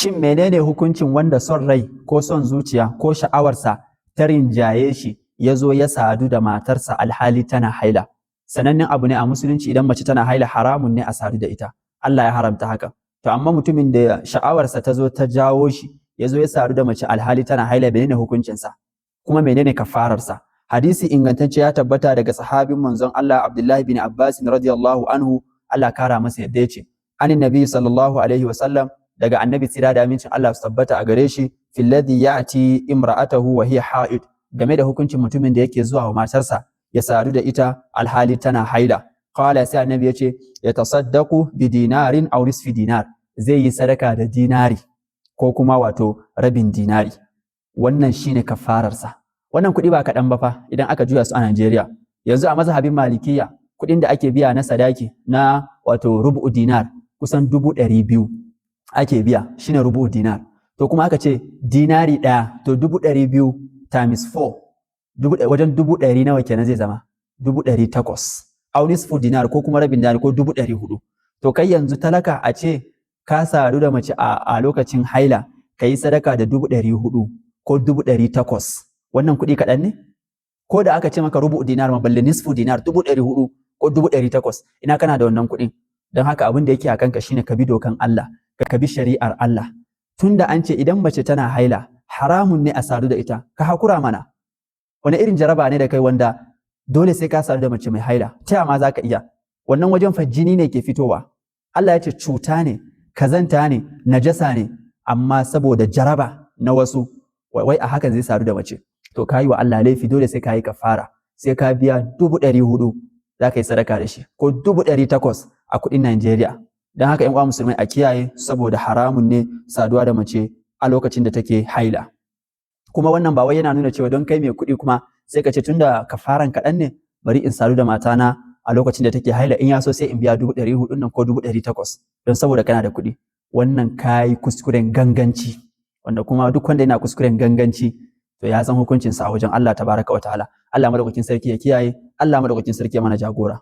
shin menene hukuncin wanda son rai ko son zuciya ko sha'awarsa ta rinjaye shi ya zo ya sadu da matarsa alhali tana haila? Sanannen abu ne a musulunci idan mace tana haila haramun ne a sadu da ita, Allah ya haramta haka. To amma mutumin da sha'awarsa ta zo ta jawo shi ya zo ya sadu da mace alhali tana haila, menene hukuncinsa kuma menene kafararsa? Hadisi ingantacce ya tabbata daga sahabin manzon Allah Abdullahi bin Abbas radiyallahu anhu, Allah kara masa yadda ya ce anin nabi sallallahu alaihi wasallam, daga annabi tsira da amincin Allah su tabbata a gare shi, fil ladhi ya'ti imra'atahu wa hiya ha'id, game da hukuncin mutumin da yake zuwa wa matarsa ya sadu da ita alhali tana haila. Qala, sai annabi yace yatasaddaqu bi dinarin aw nisfi dinar, zai yi sadaka da dinari ko kuma wato rabin dinari. Wannan shine kafararsa. Wannan kuɗi ba kaɗan ba fa idan aka juya su a Najeriya. Yanzu a mazhabin Malikiya kuɗin da ake biya na sadaki na wato rubu'u dinar kusan 200,000 ake biya, shine rubu'u dinar. To kuma aka ce dinari ɗaya, to 200,000 times 4 wajen 100,000 nawa kenan zai zama 800,000. Aw nisfu dinar ko kuma rabin dinar ko 400,000. To kai yanzu talaka a ce ka sadu da mace a lokacin haila ka yi sadaka da 400,000 ko 800,000, wannan kuɗi kaɗan ne? Ko da aka ce maka rubu dinar ma balle nisfu dinar 400,000 ko 800,000, ina kana da wannan kuɗin? Don haka abin da yake a kanka shine ka bi dokan Allah, ka bi shari'ar Allah. Tunda an ce idan mace tana haila haramun ne a sadu da ita, ka hakura mana. Wani irin jaraba ne da kai wanda dole sai ka sadu da mace mai haila? Ta ma za ka iya? Wannan wajen fa jini ne ke fitowa. Allah ya ce cuta ne, kazanta ne, najasa ne, amma saboda jaraba na wasu wai a hakan zai sadu da mace. To ka yi wa Allah laifi, dole sai ka yi kafara, sai ka biya 400,000 za ka yi sadaka da shi, ko 800,000 a kuɗin Najeriya. Don haka 'yan uwa musulmai a kiyaye, saboda haramun ne saduwa da mace a lokacin da take haila. Kuma wannan ba wai yana nuna cewa don kai mai kuɗi kuma sai ka ce tunda kafaran kaɗan ne bari in sadu da matana a lokacin da take haila, in ya so sai in biya 400,000 nan ko 800,000 don saboda kana da kuɗi. Wannan kayi kuskuren ganganci, wanda kuma duk wanda yana kuskuren ganganci to ya san hukuncinsa a wajen Allah tabaraka wa ta'ala. Allah madaukakin sarki ya kiyaye, Allah madaukakin sarki ya mana jagora.